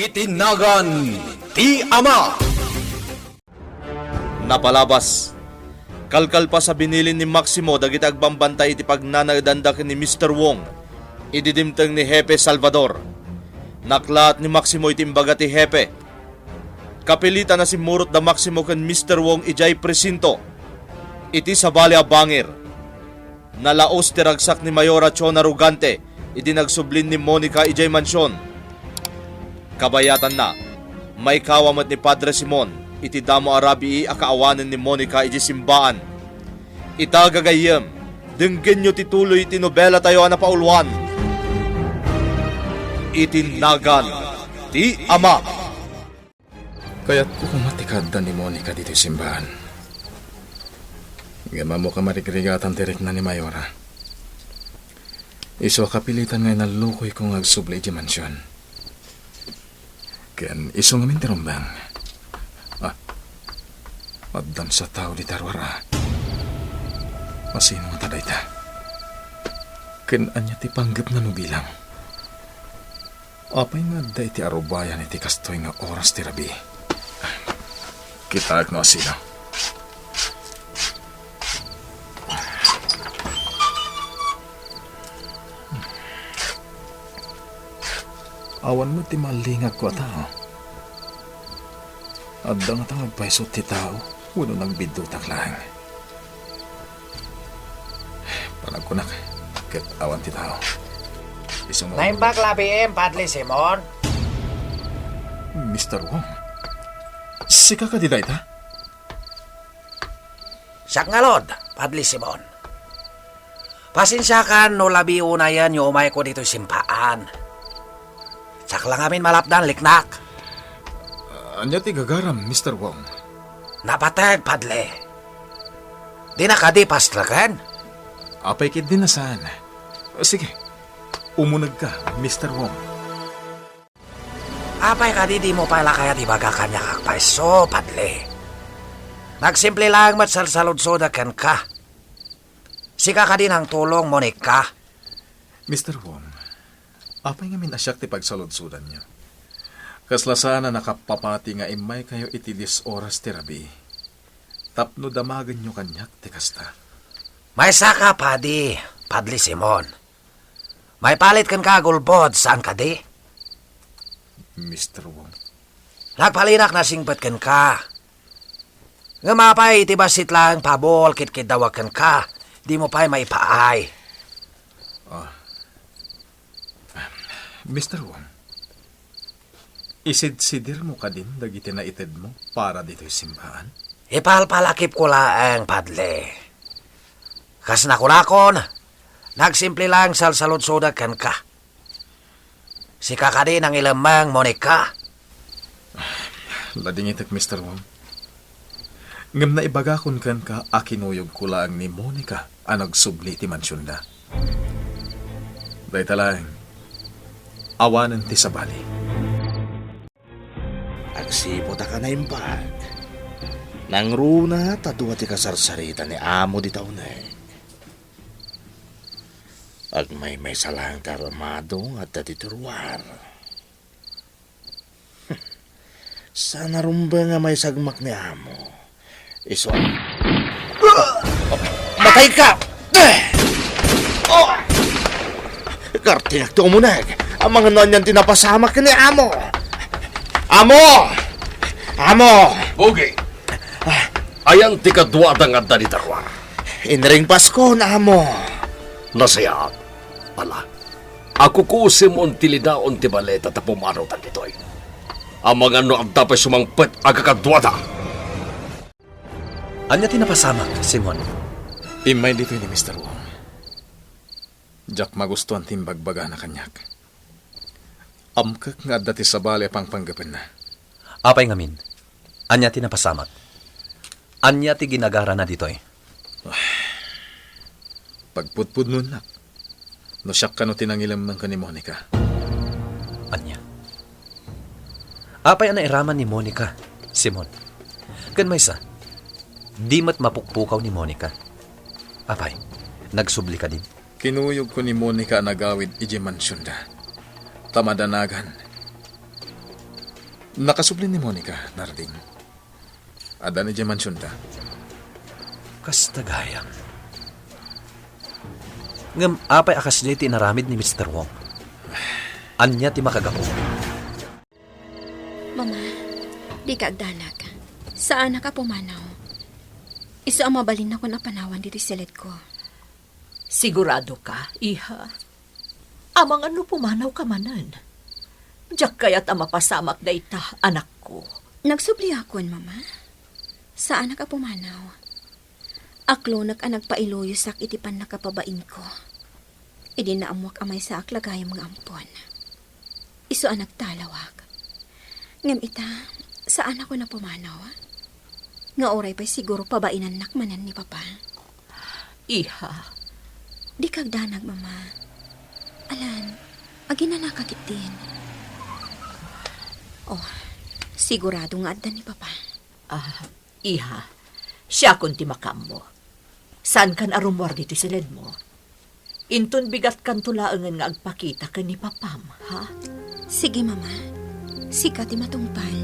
Itinagan ti Ama. Napalabas. Kalkal pa sa binilin ni Maximo dagiti agbambantay iti pagnanagdandak ni Mr. Wong. Ididimteng ni Hepe Salvador. Naklat ni Maximo iti imbaga ti Hepe. Kapilitan na si Murot da Maximo ken Mr. Wong ijay presinto. Iti sa Bale a Bangir. Nalaos ti ragsak ni Mayora Chona Rugante. Iti nagsublin ni Monica ijay mansyon. Kabayatan na, may kawamat ni Padre Simon, iti damo arabi akaawanan ni Monica iti simbaan. Itagagayem, denggen nyo tituloy iti nobela tayo na paulwan. Itinagan ti Ama. Kaya't kumatikad na ni Monica dito simbahan. Gama mo ka marigrigatan tirik na ni Mayora. Iso kapilitan ngay nalukoy kong agsubli iti mansyon. Ken iso ngamin tirumbang. Maddam sa tao di tarwara. Masino nga taday ta. Ken anya ti panggap na nubilang. Apay nga da iti arubayan iti kastoy nga oras ti rabi. Kita at nga sino. Awan mo ti malingag ko tao. Adda nga tang agpaisot ti tao, uno nang bidutak lang. Panagkunak, ket awan ti tao. Isang Naimbak labim, Padre Simon. Mr. Wong, sika ka di dayta? Siyak ngalod, Padre Simon. Pasensya kan no labi unayan yung umay ko dito simpaan. Sak lang amin malapdan, liknak. Anya ti gagaram, Mr. Wong. Napatag, Padle. Di na ka di pastrakan? Apay kit din na saan. Sige, umunag ka, Mr. Wong. Apay ka di mo pala kaya di baga kanya kakpaiso, Padle. Nagsimple lang matsalsalod-sodakan ka. Sika ka din ang tulong, Monica. Mr. Wong, apay nga minasyak ti pagsaludsudan niyo. Kaslasana nakapapati nga imay kayo iti 10 oras ti rabi. Tapno damagan nyo kanyak ti kasta. May saka, Padi, Padre Simon. May palit kan ka gulbod, saan ka di? Mr. Wong. Nagpalinak na singpat kan ka. Nga mapay, itibasit lang pabol, kit-kit dawag kan ka. Di mo pa'y maipaay. Mr. Wong, isid-sidir mo ka din dagiti na ited mo para dito'y simbahan? Ipalpalakip ko laang, Padle. Kas nakunakon, nagsimple lang salsalod-soda kan ka. Sika ka din ang ilamang, Monica. Lading itak, Mr. Wong. Ngam na ibagakon kan ka, akinuyog ko lang ni Monica ang nagsubli ti mansyon na. Dahil talang, awanan ti sabali. Agsipo ta ka na impag. Nang runa, tadua ti kasarsarita ni amo di taunay. Ag may salang karamado at dati turuar. Sana rumba nga may sagmak ni amo. Iso. Matay ka! Kartiyak to umunag. Ang mga nonyan tinapasamak ka ni amo. Amo! Amo! Bugi! Ayan ti kadwada nga da ni Tarwar. Inring Pasko na amo. Nasayat. Ala. Ako kusim on tilidaon ti baleta ta pumaraw ta ditoy. Ang mga no ang tapay sumangpet agakadwada. Anya tinapasamak, Simon? Imay dito ni Mr. Wong. Jak magustuhan timbagbaga na kanyak. Amkak nga dati sa bali pang panggapan na. Apay ngamin, anya tinapasamak. Anya ti ginagara na ditoy. Pagpudpud nun na. No siyak ka no tinangilam ng ka ni Monica. Anya. Apay ana iraman ni Monica, Simon. Kan maysa, di mat mapukpukaw ni Monica. Apay, nagsubli ka din. Kinuyog ko ni Monica nagawid iji mansyon da. Tamadanagan. Nakasublin ni Monica, Narding. Ada ni mansyon ta. Kastagayam. Ngam, apay akas niya tinaramid ni Mr. Wong. Anya ti makagapo. Mama, di ka agdanag. Saan ka pumanaw? Iso ang mabalin ako na panawan dito silit ko. Sigurado ka, iha. Amang ano pumanaw ka manan. Diyak kaya't ang mapasamak na ita, anak ko. Nagsubli akon, Mama. Saan ka pumanaw? Aklo nagpailoyosak itipan nakapabain ko. Idi na amuak amay sa aklagay mga ampon. Iso ang nagtalawag. Ngam ita, saan ako na pumanaw? Nga oray pa'y siguro pabainan nakmanan ni Papa. Iha, Di kagdanag, Mama. Alan, agi na nakakitin. Oh, sigurado nga adda ni Papa. iha, siya kung timakam mo. Saan kan arumwar dito silid mo? Intun bigat kan tulaangan nga agpakita ka ni Papam, ha? Sige, Mama. Sika ti matungpal.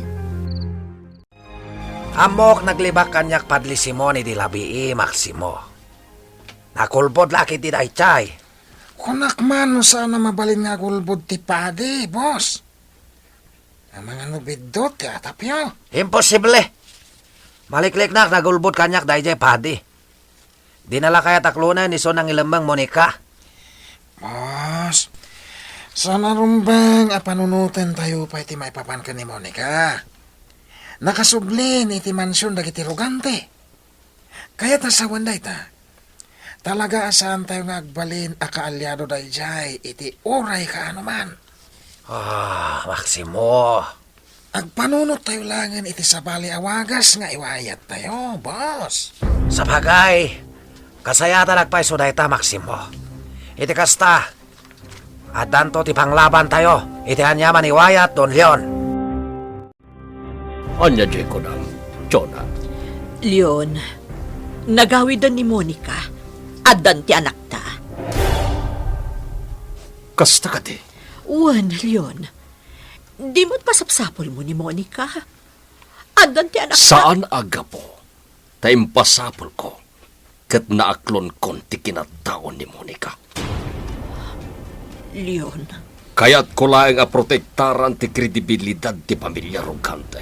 Amok naglibak kanyak padli Simone di labi Maximo. Nakulbod laki ti daychay. Kunak man sana mabalin nga gulbod ti padi, boss. Ang mga nubidot ti atapyo. Imposible. Maliklik na nagulbod kanyak daychay padi. Dinala kaya taklunan ni Sonang Ilambang Monica. Boss, sana rumbang apanunutan tayo pa iti maipapan ka ni Monica. Nakasublin iti mansyon dagiti rugante. Kaya tasawan day ta. Talaga asahan tayo nga agbalin akaalyado day jay iti oray ka anuman. Maximo. Agpanunot tayo langan iti sabali awagas nga iwayat tayo, boss. Sabagay, kasayata nagpaiso dayta Maximo. Iti kasta, at danto ti panglaban tayo, iti anyaman iwayat Don Leon. Anya jay ko nang, Jonah. Leon, nagawidan ni Monica, adan ti anak ta. Kasta ka di. Uwan, Leon, di mo't pasapsapol mo ni Monica. Adan ti anak ta. Saan aga po? Taimpasapol ko. Kat naaklon kon ti kinataon ni Monica. Leon, Kaya't ko laeng aprotektaran ti kredibilidad ti pamilya Rogante.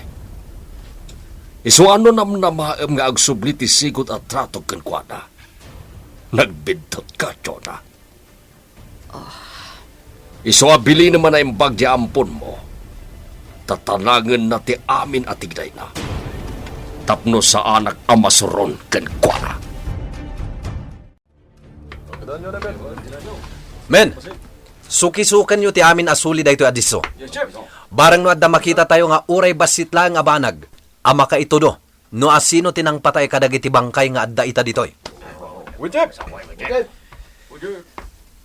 Iso ano namnamaem nga agsubli ti sigot at trato kenkwana. Nagbidtot ka, Jonah. Iso abili naman na imbag di ampon mo. Tatanangan na ti amin at igday na. Tapno sa anak amasuron kenkwana. Men, suki-sukan nyo ti amin asuli dayto adiso. Barang no adda makita tayo nga uray basit lang nga banag. Ama ka ito do, no asino tinang patay kadagiti bangkay nga adda ita ditoy.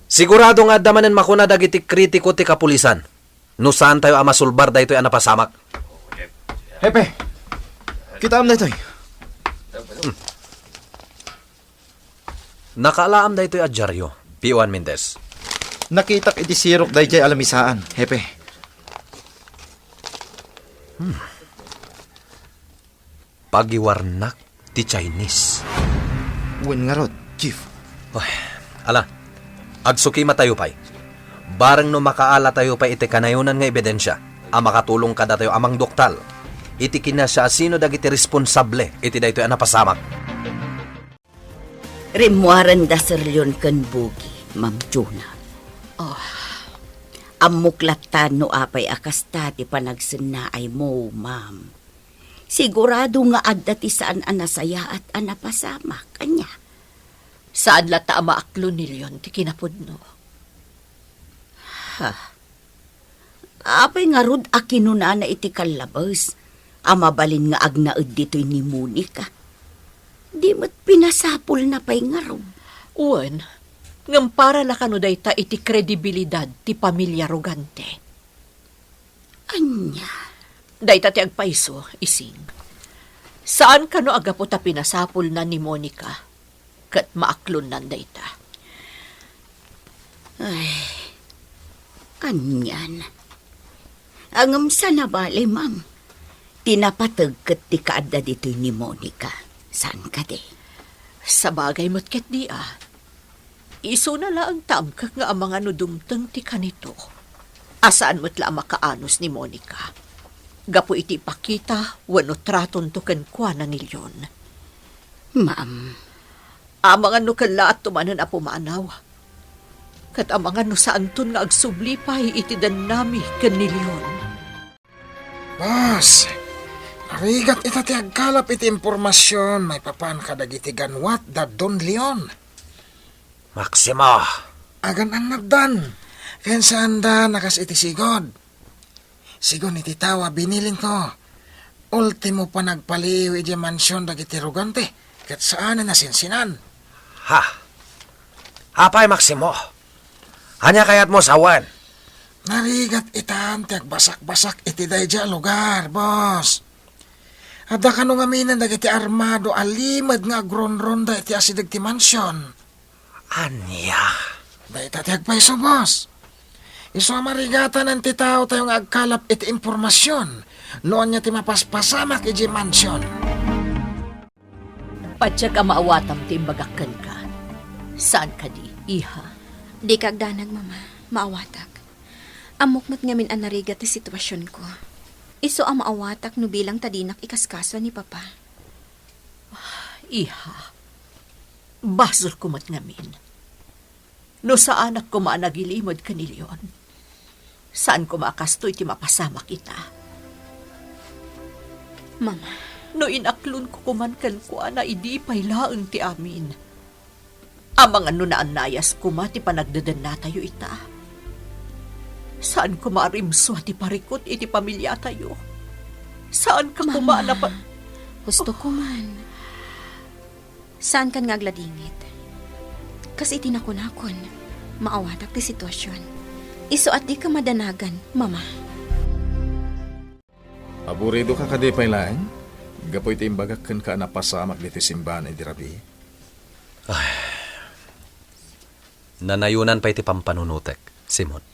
Sigurado nga adda manen makuna dagiti kritiko ti kapulisan. No saan tayo amasulbar daytoy anapasamak. Hepe, kita am na ito'y. Nakaalaam daytoy adyaryo, P1 Mendez. Nakitak iti sirok day jay alamisaan, hepe. Pagiwarnak ti Chinese. Wen nga rod, chief. Ala, agsuki matayo pay. Barang no makaala tayo pa iti kanayunan nga ebidensya, ang makatulong kada tayo amang doktal. Iti kinasya sino dagiti responsable, iti daytoy anapasamak. Rimuaran da Sir Leon kan bugi, Ma'am Jonah. Amuklatan no apay akasta ti panagsena ay mo, Ma'am. Sigurado nga adda ti saan anasaya at anapasamak kanya. saan lata amaaklo ni Leon ti kinapudno. Apay nga rod akinuna na iti kalabas. Amabalin nga agnaed dito'y ni Monica. Di mo't pinasapol na pa'y nga rod. Uwan, ngam para na kano dayta iti kredibilidad ti pamilya Rogante. Anya? Dayta ti agpaiso, ising. Saan kano agapo ta pinasapol na ni Monica? Kat maaklon nan dayta. Ay, kanyan. Angam sa nabali, Ma'am. Tinapatag kat ti kaadda dito'y ni Monica. Saan ka de? Sa bagay mo't ket di Iso na lang tamkak nga ang mga nudumteng ti kanito. Asaan mo't la makaanos ni Monica. Gapo iti pakita, wano traton to kenkwa ng ilyon. Ma'am, Amang ano kalaat tumanan a pumanaw. Kat amang ano saan ton nga agsublipay iti dan nami kanilyon. Boss, narigat ita ti agkalap iti impormasyon may papan kadagiti ganwat da Don Leon. Maximo, Agan ang nagdan. Kaya saan da nakas iti sigod. Sigon iti tawa binilin ko. Ultimo pa nagpaliw iti mansyon dagiti rugante. Kat saan na nasinsinan. ha? Apay, Maximo. Hanya kayat mo sawan. Narigat itan ti agbasak-basak iti dayja lugar, boss. Ada ka nung aminan dagiti armado alimad nga agron-ronda iti asidag ti mansyon. Anya? Dahil tatiyag pa iso, boss. Iso marigatan ng ti tao tayong agkalap iti impormasyon. Noon niya ti mapaspasamak iti mansyon. Patsyak ang maawatam ti imbagakan ka. Saan ka di, iha? Di kagdanag, mama. Maawatak. Amok mo't ngamin ang narigat ti sitwasyon ko. Iso ang maawatak no bilang tadinak ikaskaso ni papa. Iha, basol ko mat ngamin. No sa anak ko maanagilimod kanilyon, saan ko makastoy ti mapasama kita? Mama, No inaklon ko kuman ko na idi pailaeng ti amin. Amang ano na anayas ko ti panagdadan na tayo ita. Saan ko maarimso ti parikot iti pamilya tayo? Saan ka kumana pa... Gusto ko man. Saan kan nga agladingit? Kasi itinakon-akon. Maawatak ti sitwasyon. Iso at di ka madanagan, mama. Aburido ka kadi pailaan? Gapoy iti imbagakan ka napasamak diti simbahan iti rabi. Nanayunan pa iti pampanunutek, Simon.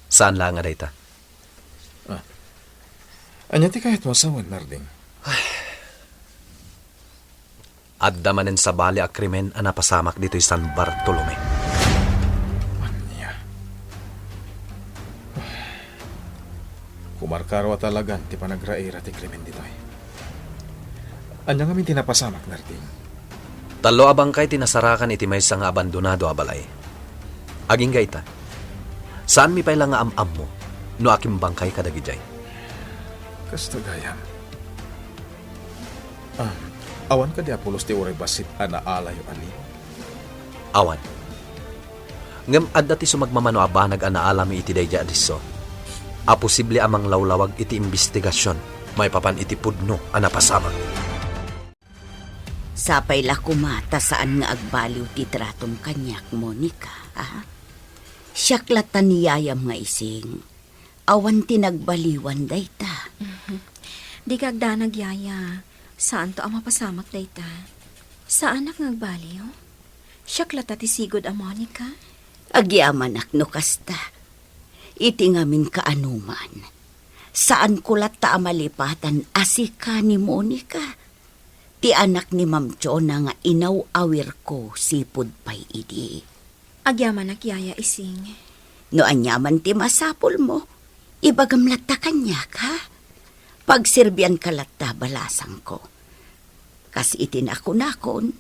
Saan lang nga dayta? Anya ti kahit mo sawan, Narding. Adda manen sa bali a krimen a napasamak dito'y San Bartolome. Anya. Kumarkarwa talagan ti panagraira ti krimen dito'y. Anya nga min tinapasamak, Narding. Talo abang kay tinasarakan iti may nga abandonado a balay. Aging gayta. Saan mi pailang nga am-am mo no akim bangkay kadagijay? Kastagayan. Awan ka di Apolos ti uray basit anaalayo ali. Awan. Ngem adda ti sumagmamano abanag anaalami iti dayja adiso. A posible amang lawlawag iti investigasyon may papan iti pudno a napasamak. Sapay la kumata saan nga agbaliw ti tratong kanyak, Monica, ha? Siyaklatan niyayam nga ising. Awan tinagbaliwan dayta. Di kagdanag, yaya. Saan to ang mapasamak dayta? Saan ak ngagbaliw? Siyaklata ti sigod a Monica? Agyaman no kasta. Iti ngamin kaanuman. Saan kulat ta amalipatan asika ni Monica? Ti anak ni Ma'am Chona nga inaw-awir ko sipod pay idi. Agyaman ak, yaya, ising. No anyaman ti masapol mo, ibagamlat ta kanyak, ha? Pagsirbyan kalat ta balasang ko. Kas itinakon-akon,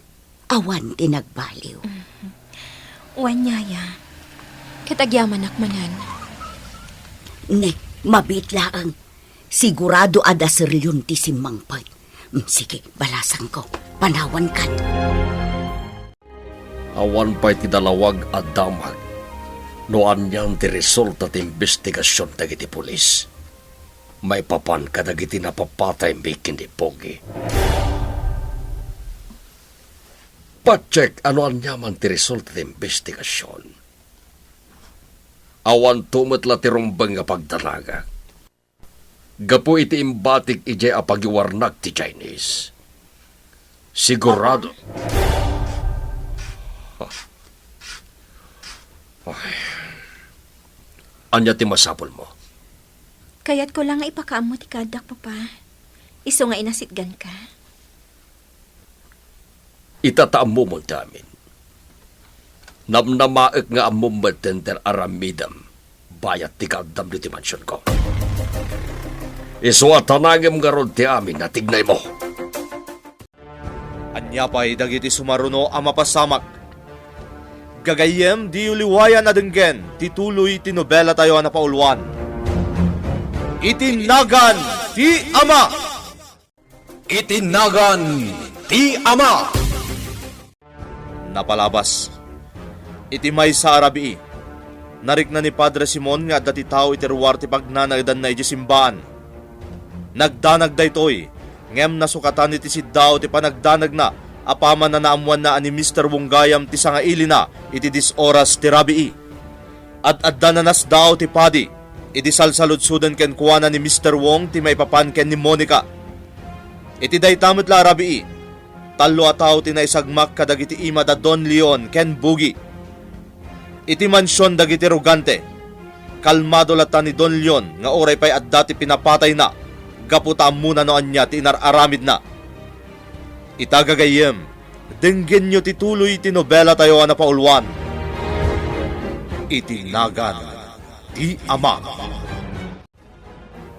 awan tinagbaliw. Wan, yaya. Katagyaman ak manan. Nek, mabitlaang. Sigurado ada seryon ti simangpay. Sige, balasang ko. Panawan ka. Awan pa'y ti dalawag at damag. Noan yan ti resulta ti investigasyon dagiti pulis. May papan kadagiti napapatay bikin di pogi. Pacheck ano an yaman ti resulta ti investigasyon. Awan tumetla ti rumbang nga pagdalaga. Gapo iti imbatik ije a pagiwarnak ti Chinese. Sigurado. Anya ti masapol mo? Kaya't ko lang nga ipakaamot ikadak, Papa. Iso nga inasitgan ka. Itataam mo mo damin. Namnamaek nga among matenter aramidam. Bayat ti kadam di mansyon ko. Iso at tanagim nga ron ti amin na tignay mo. Anya pa'y dagiti sumaruno ang mapasamak. Gagayem di uliwayan na denggen, tituloy tinobela tayo na paulwan. Itinagan ti Ama! Itinagan ti Ama! Napalabas. Itimay sa Arabii. Narik na ni Padre Simon nga dati tao itiruwar ti pagnanagdan na ijisimbaan. Nagdanag daytoy, ngem nasukatan iti siddaw ti panagdanag na, apaman na naamuan na ani Mr. Wonggayam ti sangaili na iti 10 oras ti Rabii. At addananas daw ti padi, iti salsaludsudan ken kuwana ni Mr. Wong ti maipapan ken ni Monica. Iti daytamot la Rabii, talo ataw ti naisagmak kadagiti ima da Don Leon ken Bugi. Iti mansyon dagiti Rugante, kalmado lata ni Don Leon nga oray pa'y at dati pinapatay na, gaputa muna noan niya ti inararamid na. Itagagayem, denggin nyo tituloy tinobela tayo na paulwan. Itinagan ti Ama.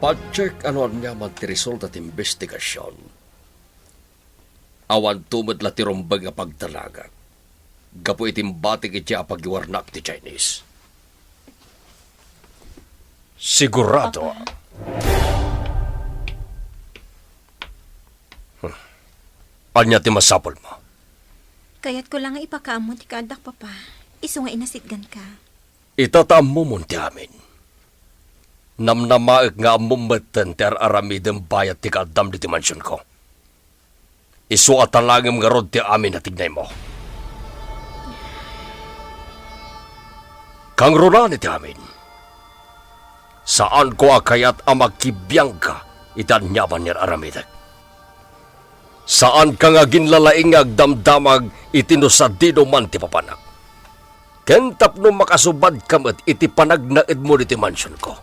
Pag-check ano niya magtiresult at investigasyon. Awan tumad la tirumbag nga pagdalagan. Gapo itimbatik iti apagiwarnak ti Chinese. Sigurado. Anya ti masapol mo? Kaya't ko lang nga ipakaamot ikadak, Papa. Iso nga inasitgan ka. Itataam mo munti amin. Namnamaek nga amumatan ter aramidem bayat ti kadam di ti mansyon ko. Isu at talangim nga rod ti amin na tignay mo. Kang runan iti amin. Saan ko akayat amagkibiyang ka itan nyaman niyar aramidek. Saan ka nga ginlalaing agdamdamag itinusadido man ti papanak. Kentap no makasubad kamat iti panagnaid mo iti mansyon ko.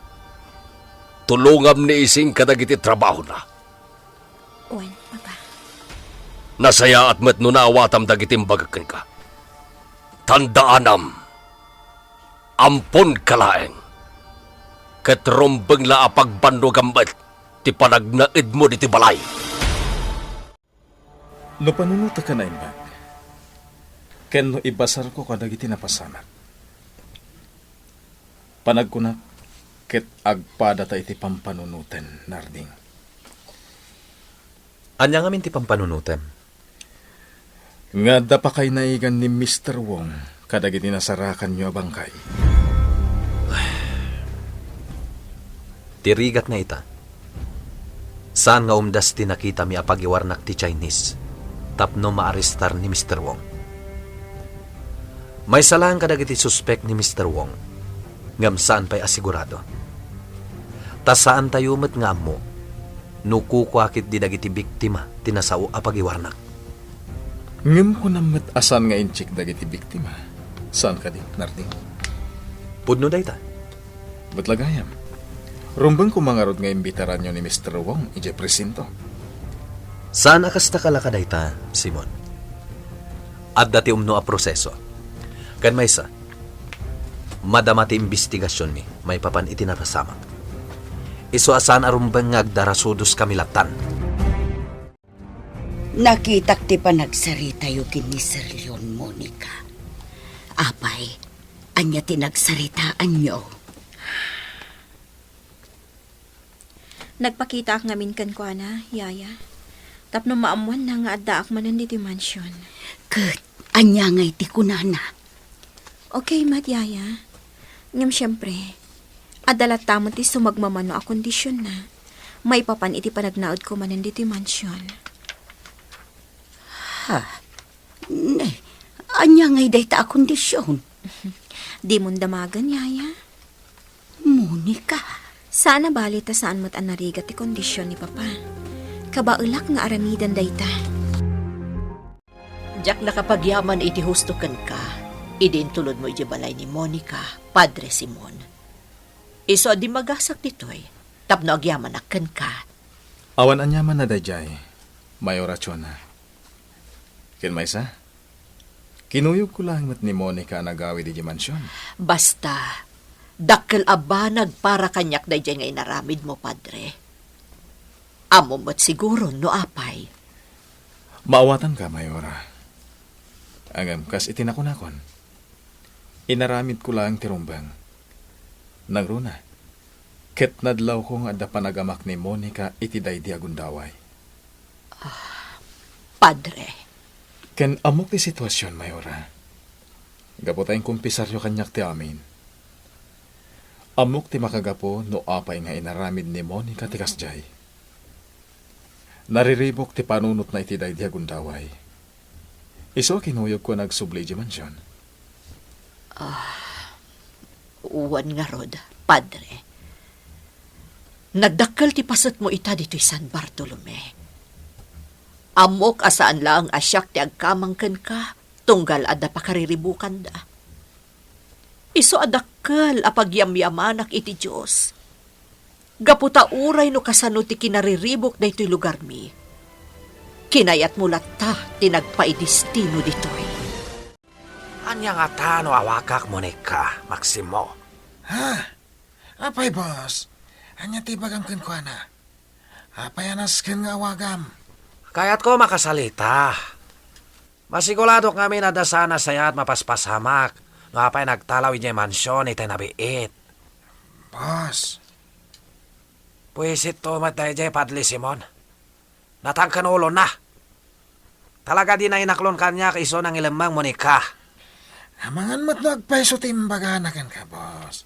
Tulungam ni ising kadagiti trabaho na. Uwan, Papa. Nasaya at met no naawatam dagitim bagakan ka. Tandaanam. Ampon kalaeng. Katrumbeng la apagbando gambat ti panagnaid mo iti balay. No panunuta ka na imbag. Ken no ibasar ko kadagiti napasamak. Panagkunak ket agpada ta iti pampanunutan, Narding. Anya nga min ti pampanunutan? Nga da pa kay naigan ni Mr. Wong kadagiti nasarakan nyo abangkay. Tirigat nga ita. Saan nga umdas ti nakita mi apagiwarnak ti Chinese tapno maarestar ni Mr. Wong. May salang kadagiti suspect ni Mr. Wong ngam saan pa'y asigurado. Ta saan tayo met nga mo nukukwakit di dagiti biktima tinasao apagiwarnak. Ngem ko namat asan nga inchik dagiti biktima. Saan ka din, Narding? Pudno day ta. Ba't lagayam? Rumbang kumangarod nga imbitaran nyo ni Mr. Wong ije presinto. Saan akas takalakaday ta, Simon? At dati umno a proseso. Kan may sa, madamati investigasyon mi, may papan itinapasamak. Iso asan arumbang nga agdarasudos kamilatan. Nakitak ti panagsarita yu kini Sir Leon, Monica. Apay, anya tinagsaritaan nyo. Nagpakita ak ngamin kan ko na, Yaya. Tapno maamuan na nga adda ak manan diti mansyon. Kat, anya ngay ti kunana. Okay, Mat, Yaya. Ngam siyempre, adalat tamo ti sumagmamano a kondisyon na. May papan iti panagnaod ko manan diti mansyon. Ha? Ne, anya ngay day ta a kondisyon. Di mong damagan, Yaya. Monica. Sana balita saan mo't anarigat ti kondisyon ni Papa. Kabaulak nga aramidan dayta. Jak nakapagyaman iti hustukan ka, idin tulod mo iti balay ni Monica, Padre Simon. Iso di magasak ditoy. tapno agyaman aken ka. Awan anyaman na dayjay, Mayora Chona. Ken maysa? Kinuyog ko lang mat ni Monica nagawi di mansyon. Basta, dakkel abanag para kanyak dayjay nga inaramid mo, Padre. Amo mo't siguro no apay. Maawatan ka, Mayora. Agam, kas itinakon-akon. Inaramid ko lang tirumbang. Nagruna. Ket nadlaw ko nga da panagamak ni Monica iti daydi agundaway. Padre, Ken amok ti sitwasyon, Mayora. Gapotayng kumpisaryo kanyak ti amin. Amok ti makagapo no apay nga inaramid ni Monica ti kasjay. Nariribok ti panunot na iti daydi agundaway. Iso kinuyog ko nagsubli di mansyon. uwan nga rod, Padre. Nagdakkel ti pasat mo ita dito'y San Bartolome. Amok asaan lang asyak ti agkamangken ka, tunggal adda pakariribukan da. Iso adakkel apagyamyamanak iti Diyos. Gaputa uray no kasano ti kinariribok da ito'y lugar mi. Kinayat mo latta tinagpaidistino dito'y. Anya nga tano awakak Monica, Maximo. Ha? Apay, boss. Anya tibagang kenkwana. Apay anas ken nga awagam. Kaya't ko makasalita. Masigurado kami na dasana saya at mapaspasamak. No apay nagtalaw iti mansyon iti nabiit. Boss. Pues ito matay jay Padli Simon. Natangkan ulo na. Talaga di na inaklon kanya iso ng ilamang Monica. Amangan mo't nagpaiso timbaga na kan ka, boss.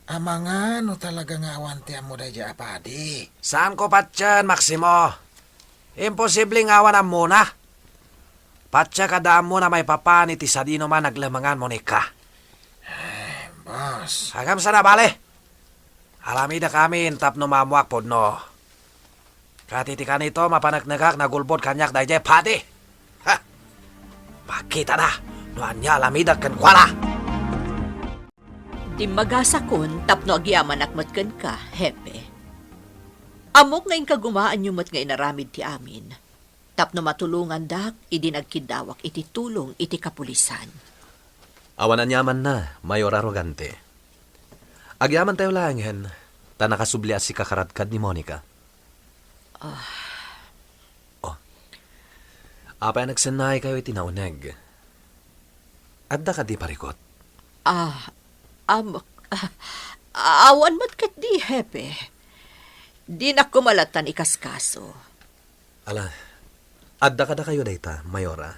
Amangan no talaga nga awanti mo da dya apadi. Saan ko patyan, Maximo? Imposibleng awan ang muna. Patya kadaan mo na may papani ti sadino man naglamangan Monica. Boss. Hagam sana bale. Alamida kami intap no mamuak pod no. Katitikan ito mapanagnagak nagulbod kanyak dayjay pati. Ha! Makita na. Nuan niya alamida kan kwala. Di magasakon tapno agyaman akmatken ka, Hepe. Amok ngayon kagumaan yung mat nga inaramid ti amin. Tapno matulungan dak, idi nagkidawak iti tulong iti kapulisan. Awanan yaman na, Mayor Arrogante. Agyaman tayo lang hen, ta nakasubli si kakaradkad ni Monica. Apay nagsanay kayo itinauneg. Adda ka di parikot. Awan mat kat di, Hepe. Di na kumalatan ikaskaso. Ala, adda ka da kayo dayta, Mayora.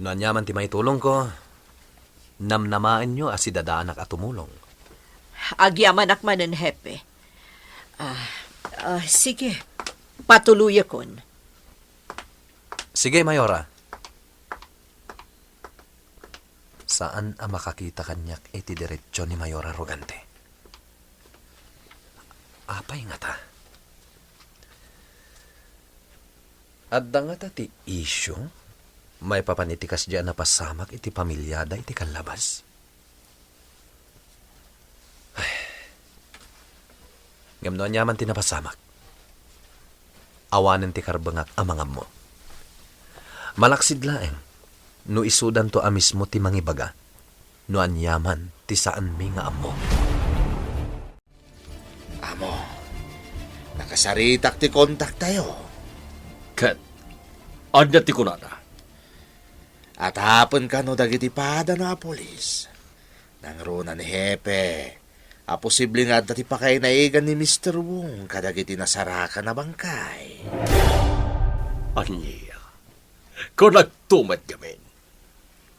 Noan yaman ti may tulong ko, namnamaan nyo asi dadaanak at tumulong. Agyaman akmanen, Hepe. Sige, patuloy akon. Sige, Mayora. Saan ang makakita kanyak iti diretsyo ni Mayor Arrogante? Apay nga ta. Adda nga ta ti isyo, may papanitikas dyan na pasamak iti pamilyada iti kanlabas. Ay, ngamnoan yaman ti napasamak. Awanen ti karbangak amangam mo. Malaksid laeng, no isudan to amismo ti mangibaga, no anyaman ti saan mi nga amo. Amo, nakasaritak ti kontak tayo. Ket, anya ti kunana. At hapon ka no dagiti pada na polis. Nang runa ni Hepe, posible nga dati pa kayo naigan ni Mr. Wong kadagiti nasaraka na bangkay. Anya, kung nagtumat kami,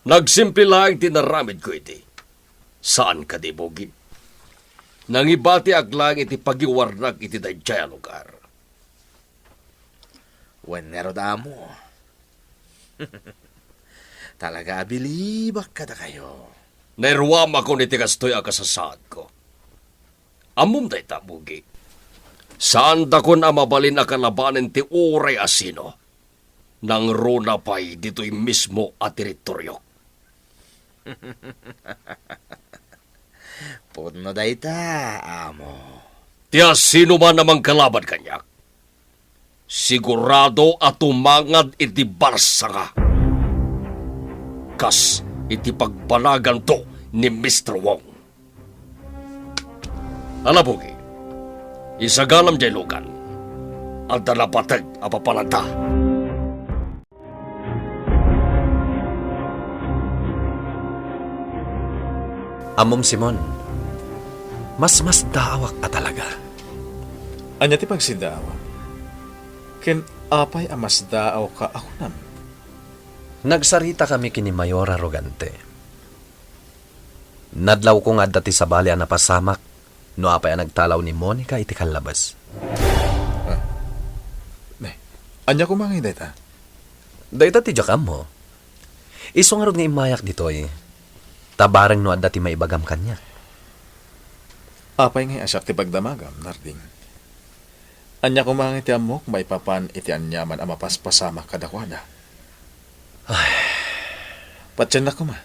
nagsimple lang tinaramid ko iti. Saan ka di bogi? Nangibati aglang iti pagiwarnag iti dayjay a lugar. Wen nga roda mo. Talaga abilibak ka na kayo. Nairwama ko niti kastoy a kasasaad ko. Amum day tabugi. Saan da kon amabalin a kalabanin ti uray asino? Nang runa pa'y dito'y mismo a teritoryo. Puno day ta, amo. Tiya sino man namang kalaban kanyak. Sigurado at umangad iti barsa nga. Kas iti pagbanagan to ni Mr. Wong. Alabugi, isagalam jay lugan. At dalapatag apapalanta. Amom Simon, mas daawak ka talaga. Anya ti pagsidaawa. Ken apay amas daaw ka ako nam. Nagsarita kami kini Mayor Arrogante. Nadlaw ko nga dati sa bali ang napasamak no apay ang nagtalaw ni Monica iti kalabas. Anya ko mga data. Dayta ti jakam mo. Iso nga rin nga imayak ditoy. Tabarang no dati maibagam kanya. Apay nga asyak ti pagdamagam, Narding. Anya ko mga iti amok, may papan iti anyaman ang mapaspasama kadakwada. Ay, patsyan na ko ma.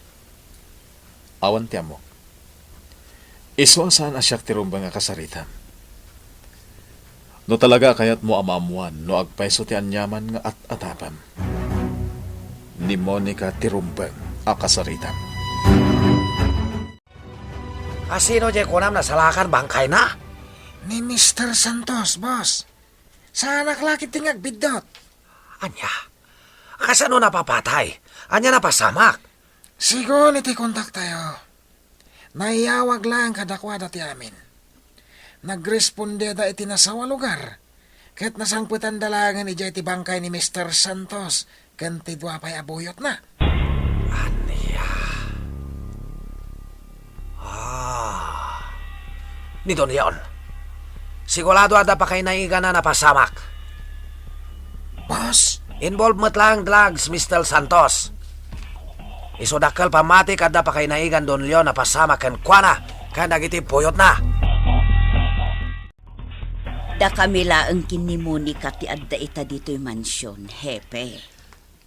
Awan ti amok. Iso saan asyak ti rumba nga kasaritam. No talaga kayat mo amamuan no agpaiso ti anyaman nga at-atapam. Ni Monica ti rumbang akasaritam. Asino jay kunam na salakan bangkay na? Ni Mr. Santos, boss. Sa anak laki tingag bidot. Anya? Kasano napapatay? Anya napasamak? Sigon iti kontak tayo. Naiyawag lang kadakwada ti amin. Nagresponde da iti nasawa lugar. Kahit nasangputan dalangan iti bangkay ni Mr. Santos. Kanti dua pa'y abuyot na. Anya? Nito niyon. Sigurado ada pa kay naiga na napasamak. Boss? Involvement lang drugs, Mr. Santos. Isudakal pamati kada pa kay naigan Don Leon napasamak kan kuana. Kaya nagiti puyot na. Da kami laang kinimuni ka ti adda ita dito'y mansyon, hepe.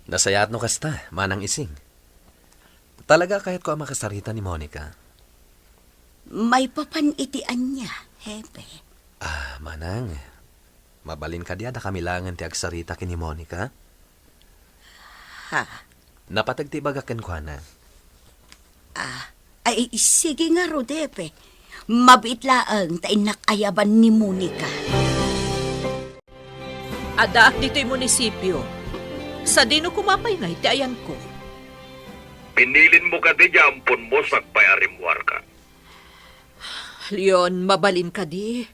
Nasayat no kasta, manang ising. Talaga kahit ko ang makasarita ni Monica. May papan itian niya, hepe. Manang, mabalin ka diya da kamilangan ti agsarita kini Monica. Ha? Napatagtibagakan ko na. Ay, sige nga, Rodepe. Mabit laang ta inakayaban ni Monica. Ada dito'y munisipyo. Sa dino kumapay nga, iti ayan ko. Pinilin mo ka di ampon mo sagpayarimwar ka. Leon, mabalin ka di.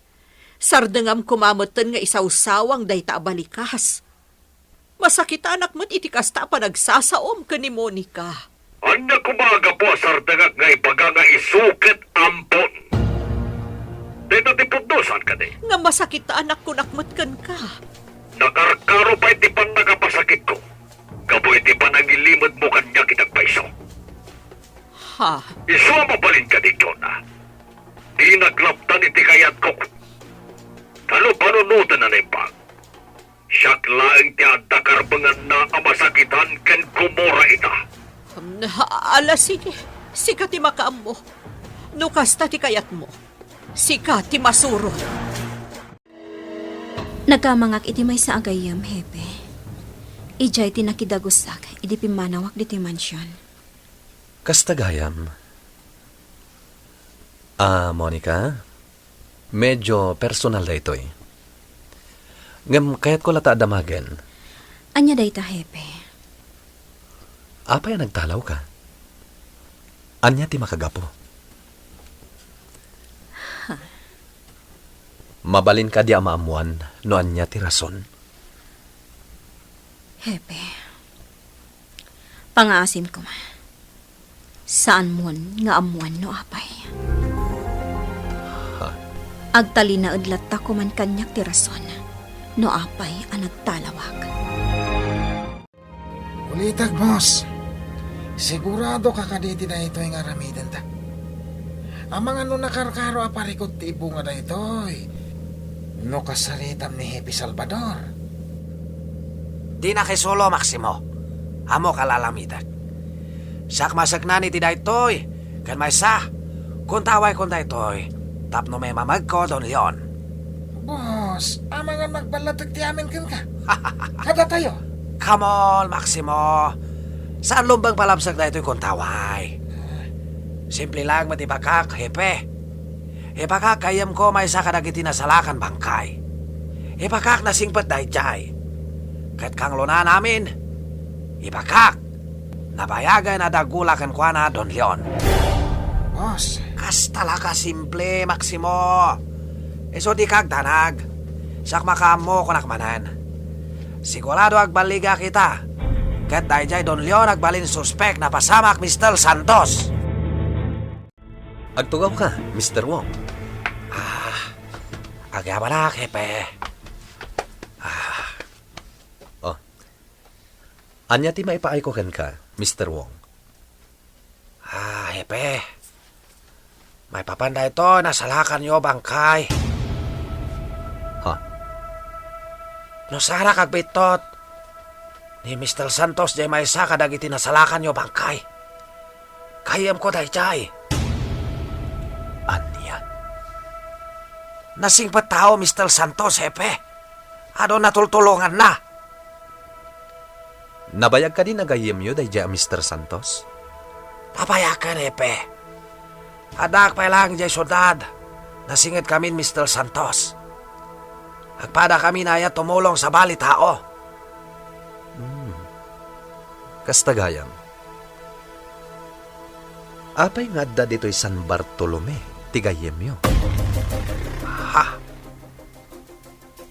Sardengam kumamutan nga isawsawang dayta abalikas. Masakit anak mo't itikasta pa nagsasaom ka ni Monica. Anya kumaga po sardengak nga ibaga nga isukit ampon. Dito tipudusan ka di. Nga masakit anak ko nakmatkan ka. Nakarkaro pa iti pan nagapasakit ko. Kapo iti pan nagilimod mo kanya kitagpaiso. Ha? Iso mabalin ka di, Jonah. Di naglaptan iti kayat ko. Talo panunutan na naimpag. Siyak laing ti adakar bangan na amasakitan ken kumura ita. Ala, sige. Sika ti makaam mo. Nukasta ti kayat mo. Sika ti masuro. Nagkamangak iti may sa agayam, hepe. Ijay tinakidagusak, idi pimanawak diti mansyon. Kastagayam. Monica, medyo personal da ito eh. Ngam, kaya't ko lata damagan. Anya dayta, hepe. Apay nagtalaw ka? Anya ti makagapo? Mabalin ka di amaamuan no anya ti rason. Hepe. Pangaasim ko ma. Saan mon nga amuan no apay? Agtali na udlat ta ko man kanyak ti rason. No apay ang nagtalawag. Ulitag, boss. Sigurado kakaditi na ito yung aramidan ta. Ang mga no nakarkaro aparikot ti ibunga na ito no kasaritam ni Happy Salvador. Di na kisolo, Maximo. Amo kalalamidag. Sak masak na ni ti daytoy. Kan may sa. Kuntaway kun daytoy. Tapno may mamag ko, Don Leon. Boss, ama nga nagbalatag ti amin kan ka. Kada tayo. Come on, Maximo. Saan lumbang palamsag na ito'y kontaway? Simple lang matibakak, hepe. Ipakak kayam ko may sa kadagiti nasalakan bangkay. Ipakak na singpat dahi jay. Kahit kang luna namin, ipakak. Nabayagan na dagulakan kwa na Don Leon. Boss, Kas talaga simple, Maximo. Iso di kag danag. Sak makamo ko nakmanan. Sigurado agbaliga kita. Ket dayjay Don Leon agbalin suspek na pasamak Mr. Santos. Agtugaw ka, Mr. Wong. Agyaman na, hepe. Anya ti maipaaykoken ka, Mr. Wong. Hepe. May papanda ito, nasalakan nyo bangkay. Ha? No sana kagbitot. Ni Mr. Santos jay may sa kadagiti nasalakan nyo bangkay. Kayam ko dayjay. Anya? Nasingpat tao, Mr. Santos, hepe. Ado natultulungan na. Nabayag ka din nagayim yun, dayjay Mr. Santos? Papayakan, hepe. Adak pa lang jay syudad. Nasingit kami, Mr. Santos. Agpada kami na ya tumulong sa bali tao. Kastagayam. Apay nga da dito'y San Bartolome, tigayim yun. Ha?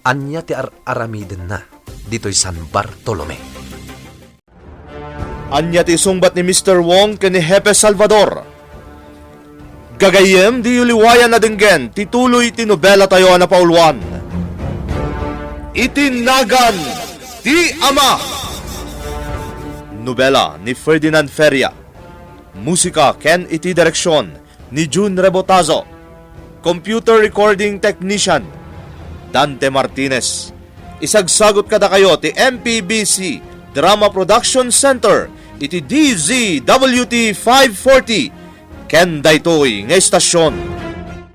Anya ti aramiden na, dito'y San Bartolome. Anya ti sungbat ni Mr. Wong ken ni Hepe Salvador. Gagayem di uliwayan na dinggen, tituloy ti nobela tayo na paulwan. Itinagan ti Ama. Nobela ni Ferdinand Feria. Musika ken iti direksyon ni June Rebotazo. Computer recording technician Dante Martinez. Isagsagot kada kayo ti MPBC Drama Production Center iti DZWT 540 ken daytoy nga estasyon.